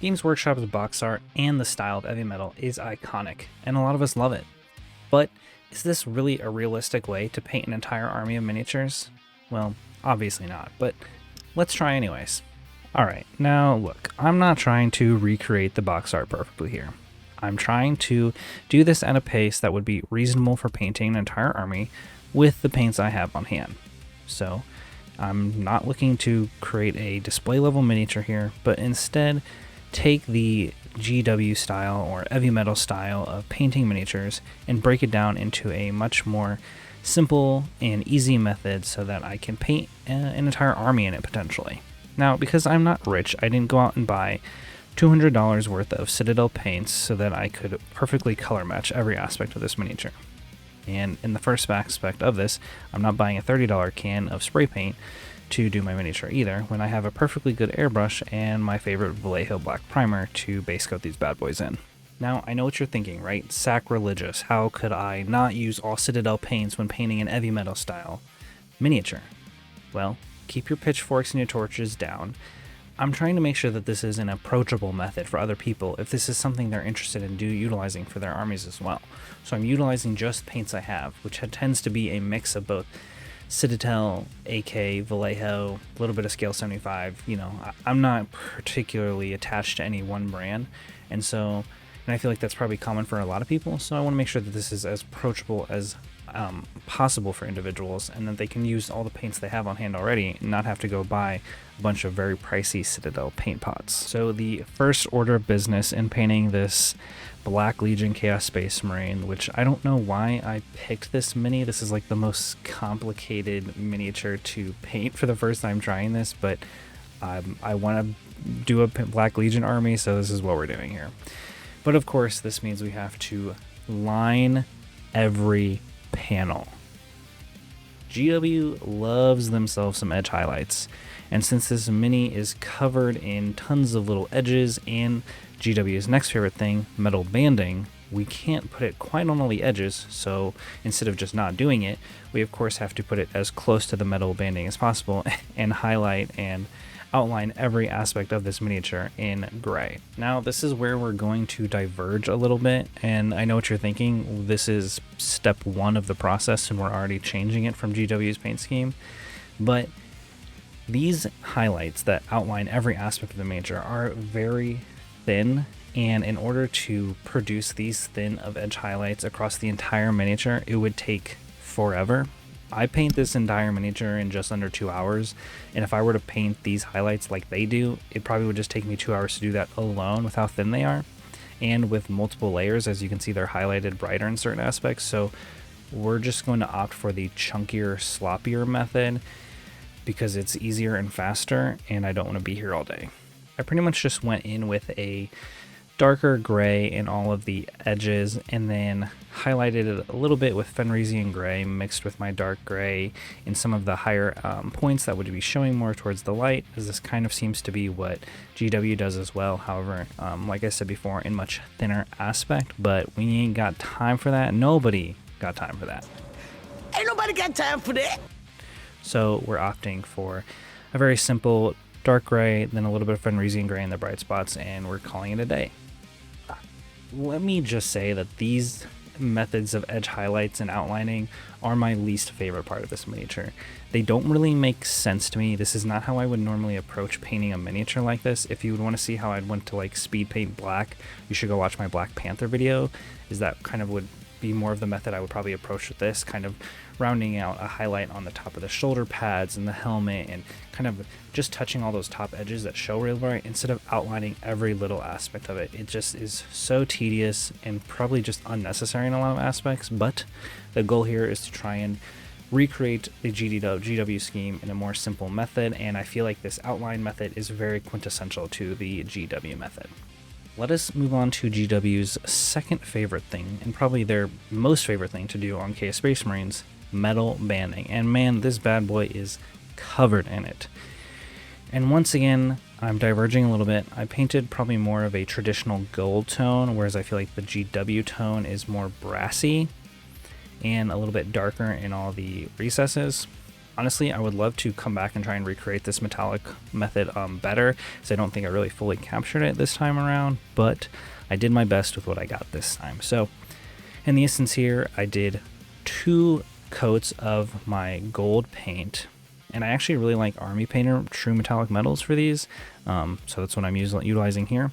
Games Workshop's box art and the style of heavy metal is iconic, and a lot of us love it. But is this really a realistic way to paint an entire army of miniatures? Well, obviously not, but let's try anyways. Alright, now look, I'm not trying to recreate the box art perfectly here. I'm trying to do this at a pace that would be reasonable for painting an entire army with the paints I have on hand. So, I'm not looking to create a display level miniature here, but instead take the GW style or heavy metal style of painting miniatures and break it down into a much more simple and easy method so that I can paint an entire army in it potentially. Now, because I'm not rich, I didn't go out and buy $200 worth of Citadel paints so that I could perfectly color match every aspect of this miniature. And in the first aspect of this, I'm not buying a $30 can of spray paint to do my miniature either, when I have a perfectly good airbrush and my favorite Vallejo black primer to base coat these bad boys in. Now, I know what you're thinking, right? Sacrilegious. How could I not use all Citadel paints when painting an heavy metal style miniature? Well, keep your pitchforks and your torches down. I'm trying to make sure that this is an approachable method for other people if this is something they're interested in utilizing for their armies as well. So I'm utilizing just paints I have, which tends to be a mix of both Citadel, AK, Vallejo, a little bit of Scale 75. You know, I'm not particularly attached to any one brand, and I feel like that's probably common for a lot of people, so I want to make sure that this is as approachable as possible for individuals, and that they can use all the paints they have on hand already and not have to go buy a bunch of very pricey Citadel paint pots. So the first order of business in painting this Black Legion Chaos Space Marine, which I don't know why I picked this mini. This is like the most complicated miniature to paint for the first time trying this, but I want to do a Black Legion army, so this is what we're doing here. But of course, this means we have to line every panel. GW loves themselves some edge highlights, and since this mini is covered in tons of little edges and GW's next favorite thing, metal banding, we can't put it quite on all the edges, so instead of just not doing it, we of course have to put it as close to the metal banding as possible and highlight and outline every aspect of this miniature in gray. Now, this is where we're going to diverge a little bit, and I know what you're thinking. This is step one of the process, and we're already changing it from GW's paint scheme. But these highlights that outline every aspect of the miniature are very thin, and in order to produce these thin of edge highlights across the entire miniature, it would take forever. I paint this entire miniature in just under 2 hours, and if I were to paint these highlights like they do, it probably would just take me 2 hours to do that alone with how thin they are, and with multiple layers. As you can see, they're highlighted brighter in certain aspects, so we're just going to opt for the chunkier, sloppier method because it's easier and faster, and I don't want to be here all day. I pretty much just went in with a darker gray in all of the edges, and then highlighted it a little bit with Fenrisian gray mixed with my dark gray in some of the higher points that would be showing more towards the light, as this kind of seems to be what GW does as well. However, like I said before, in much thinner aspect, but we ain't got time for that. Nobody got time for that. Ain't nobody got time for that. So we're opting for a very simple dark gray, then a little bit of Fenrisian gray in the bright spots, and we're calling it a day. Let me just say that these methods of edge highlights and outlining are my least favorite part of this miniature. They don't really make sense to me. This is not how I would normally approach painting a miniature like this. If you would want to see how I'd went to like speed paint black, you should go watch my Black Panther video, is that kind of would be more of the method I would probably approach with this, kind of rounding out a highlight on the top of the shoulder pads and the helmet, and kind of just touching all those top edges that show real bright instead of outlining every little aspect of it. It just is so tedious and probably just unnecessary in a lot of aspects, but the goal here is to try and recreate the GW scheme in a more simple method, and I feel like this outline method is very quintessential to the GW method. Let us move on to GW's second favorite thing, and probably their most favorite thing to do on Chaos Space Marines, metal banding. And man, this bad boy is covered in it. And once again, I'm diverging a little bit. I painted probably more of a traditional gold tone, whereas I feel like the GW tone is more brassy and a little bit darker in all the recesses. honestly, I would love to come back and try and recreate this metallic method better, because I don't think I really fully captured it this time around, but I did my best with what I got this time. So in the instance here, I did 2 coats of my gold paint, and I actually really like Army Painter True Metallic Metals for these, so that's what I'm utilizing here.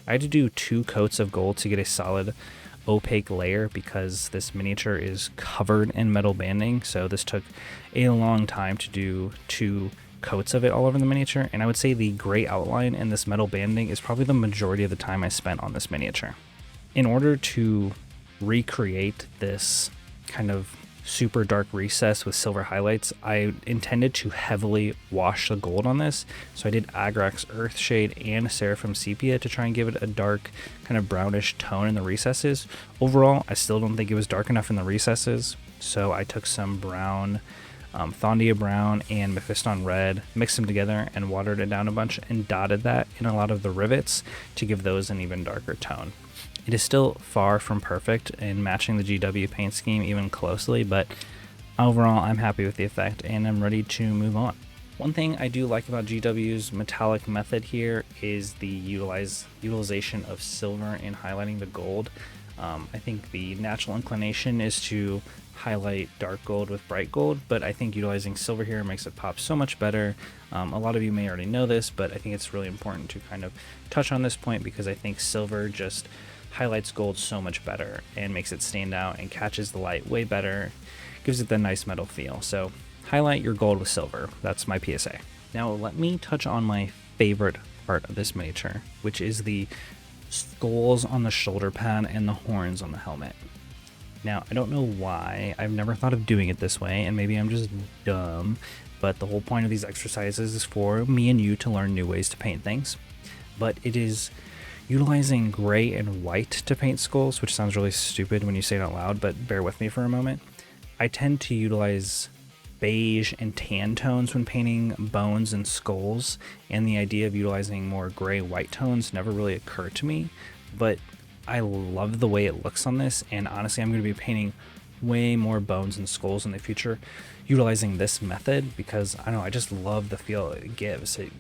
I had to do 2 coats of gold to get a solid opaque layer because this miniature is covered in metal banding, so this took a long time to do 2 coats of it all over the miniature, and I would say the gray outline and this metal banding is probably the majority of the time I spent on this miniature. In order to recreate this kind of super dark recess with silver highlights, I intended to heavily wash the gold on this, so I did Agrax Earthshade and Seraphim Sepia to try and give it a dark kind of brownish tone in the recesses. Overall, I still don't think it was dark enough in the recesses, so I took some brown, Thondia Brown and Mephiston Red, mixed them together and watered it down a bunch and dotted that in a lot of the rivets to give those an even darker tone. It is still far from perfect in matching the GW paint scheme even closely, but overall I'm happy with the effect and I'm ready to move on. One thing I do like about GW's metallic method here is the utilization of silver in highlighting the gold. I think the natural inclination is to highlight dark gold with bright gold, but I think utilizing silver here makes it pop so much better. A lot of you may already know this, but I think it's really important to kind of touch on this point because I think silver just highlights gold so much better and makes it stand out and catches the light way better, gives it the nice metal feel. So highlight your gold with silver. That's my PSA. Now let me touch on my favorite part of this miniature, which is the skulls on the shoulder pad and the horns on the helmet. Now I don't know why, I've never thought of doing it this way, and maybe I'm just dumb, but the whole point of these exercises is for me and you to learn new ways to paint things. But it is utilizing gray and white to paint skulls, which sounds really stupid when you say it out loud, but bear with me for a moment. I tend to utilize beige and tan tones when painting bones and skulls, and the idea of utilizing more gray-white tones never really occurred to me, but I love the way it looks on this, and honestly I'm going to be painting way more bones and skulls in the future utilizing this method because I don't know, I just love the feel it gives. It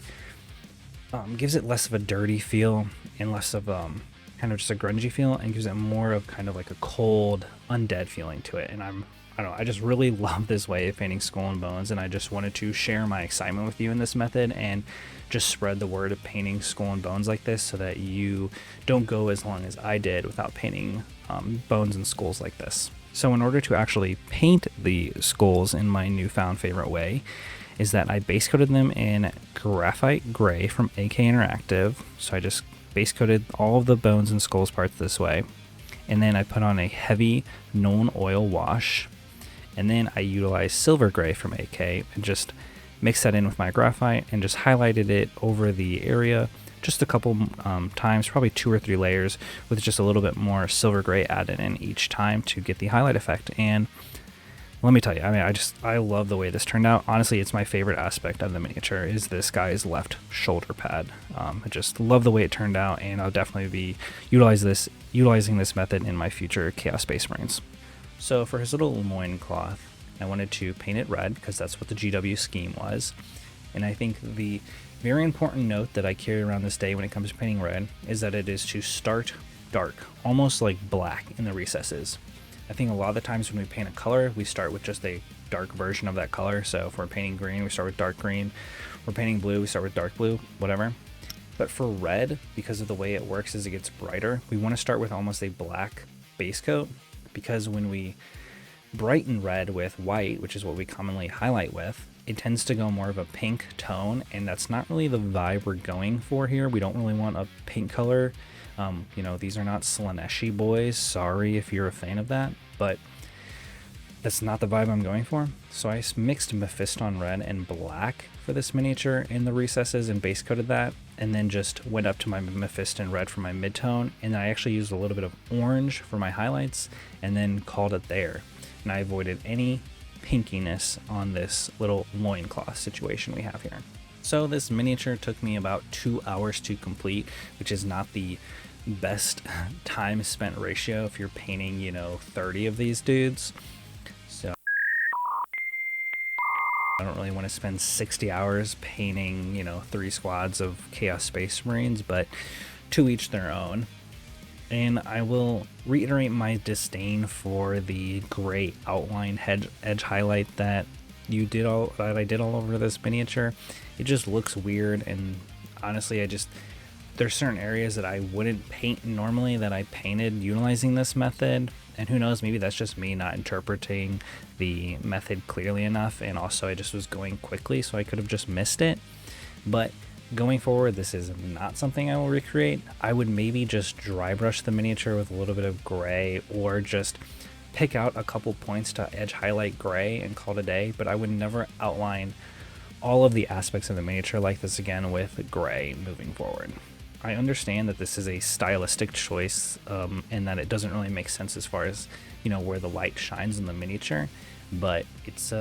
gives it less of a dirty feel and less of kind of just a grungy feel, and gives it more of kind of like a cold, undead feeling to it. And I don't know, I just really love this way of painting skull and bones, and I just wanted to share my excitement with you in this method and just spread the word of painting skull and bones like this so that you don't go as long as I did without painting bones and skulls like this. So in order to actually paint the skulls in my newfound favorite way, is that I base coated them in graphite gray from AK Interactive. So I just base coated all of the bones and skulls parts this way. And then I put on a heavy Nuln Oil wash. And then I utilized silver gray from AK and just mixed that in with my graphite and just highlighted it over the area just a couple times, probably 2 or 3 layers, with just a little bit more silver gray added in each time to get the highlight effect. And let me tell you, I mean, I love the way this turned out. Honestly, it's my favorite aspect of the miniature is this guy's left shoulder pad. I just love the way it turned out, and I'll definitely be utilizing this method in my future Chaos Space Marines. So for his little loincloth, I wanted to paint it red because that's what the GW scheme was. And I think the very important note that I carry around this day when it comes to painting red is that it is to start dark, almost like black in the recesses. I think a lot of the times when we paint a color, we start with just a dark version of that color. So if we're painting green, we start with dark green. We're painting blue, we start with dark blue, whatever. But for red, because of the way it works as it gets brighter, we want to start with almost a black base coat, because when we brighten red with white, which is what we commonly highlight with, it tends to go more of a pink tone, and that's not really the vibe we're going for here. We don't really want a pink color. These are not Slaneshi boys. Sorry if you're a fan of that, but that's not the vibe I'm going for. So I mixed Mephiston Red and Black for this miniature in the recesses and base coated that, and then just went up to my Mephiston Red for my midtone, and then I actually used a little bit of orange for my highlights, and then called it there. And I avoided any pinkiness on this little loincloth situation we have here. So this miniature took me about 2 hours to complete, which is not the best time spent ratio if you're painting, 30 of these dudes. So I don't really want to spend 60 hours painting, 3 squads of Chaos Space Marines, but to each their own. And I will reiterate my disdain for the gray outline edge highlight that I did all over this miniature. It just looks weird, and honestly, there's certain areas that I wouldn't paint normally that I painted utilizing this method. And who knows, maybe that's just me not interpreting the method clearly enough, and also I just was going quickly, so I could have just missed it. But going forward, this is not something I will recreate. I would maybe just dry brush the miniature with a little bit of gray, or just pick out a couple points to edge highlight gray and call it a day, but I would never outline all of the aspects of the miniature like this again with gray moving forward. I understand that this is a stylistic choice, and that it doesn't really make sense as far as, where the light shines in the miniature, but it's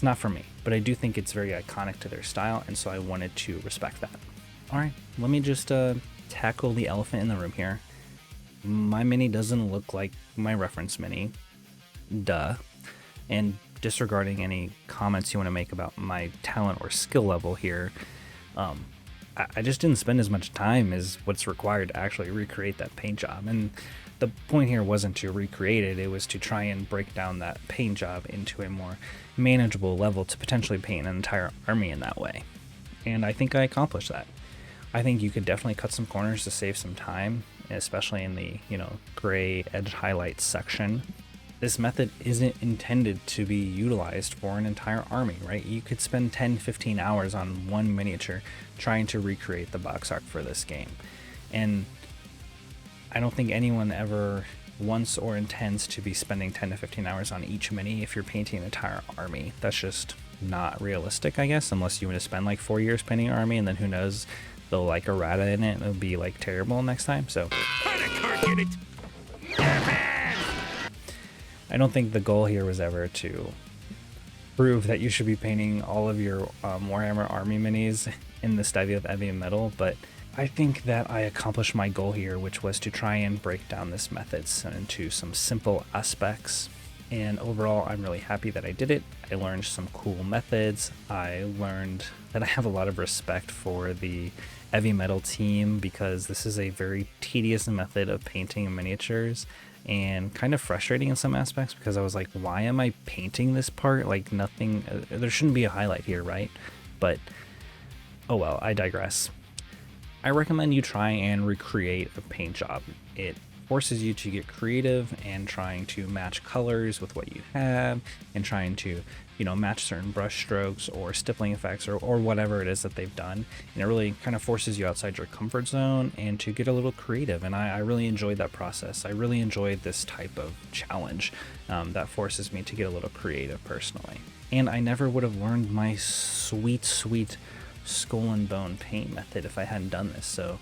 not for me. But I do think it's very iconic to their style, and so I wanted to respect that. Alright, let me just tackle the elephant in the room here. My mini doesn't look like my reference mini. Duh. And disregarding any comments you want to make about my talent or skill level here, I just didn't spend as much time as what's required to actually recreate that paint job. And the point here wasn't to recreate it, it was to try and break down that paint job into a more manageable level to potentially paint an entire army in that way. And I think I accomplished that. I think you could definitely cut some corners to save some time, especially in the, gray edge highlights section. This method isn't intended to be utilized for an entire army, right? You could spend 10-15 hours on one miniature trying to recreate the box art for this game. And I don't think anyone ever wants or intends to be spending 10-15 hours on each mini if you're painting an entire army. That's just not realistic, I guess, unless you want to spend like 4 years painting an army, and then who knows, they'll like errata in it and it'll be like terrible next time. So I don't think the goal here was ever to prove that you should be painting all of your Warhammer army minis in the style of heavy metal, but I think that I accomplished my goal here, which was to try and break down this method into some simple aspects. And overall, I'm really happy that I did it. I learned some cool methods. I learned that I have a lot of respect for the heavy metal team, because this is a very tedious method of painting miniatures, and kind of frustrating in some aspects, because I was like, why am I painting this part? Like, nothing, there shouldn't be a highlight here, right? But oh well, I digress. I recommend you try and recreate a paint job. It forces you to get creative and trying to match colors with what you have, and trying to, match certain brush strokes or stippling effects or whatever it is that they've done. And it really kind of forces you outside your comfort zone and to get a little creative. And I really enjoyed that process. I really enjoyed this type of challenge that forces me to get a little creative personally. And I never would have learned my sweet skull and bone paint method if I hadn't done this. So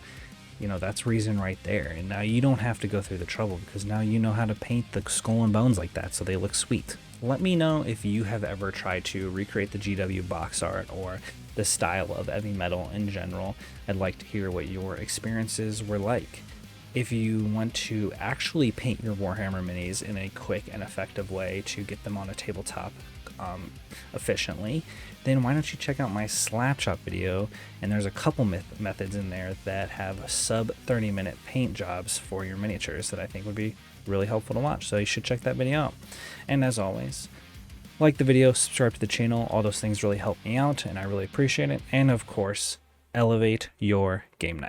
that's reason right there. And now you don't have to go through the trouble, because now you know how to paint the skull and bones like that so they look sweet. Let me know if you have ever tried to recreate the GW box art or the style of heavy metal in general. I'd like to hear what your experiences were like. If you want to actually paint your Warhammer minis in a quick and effective way to get them on a tabletop efficiently, then why don't you check out my Slapshot video, and there's a couple methods in there that have sub 30-minute paint jobs for your miniatures that I think would be really helpful to watch, so you should check that video out. And as always, like the video, subscribe to the channel, all those things really help me out and I really appreciate it. And of course, elevate your game night.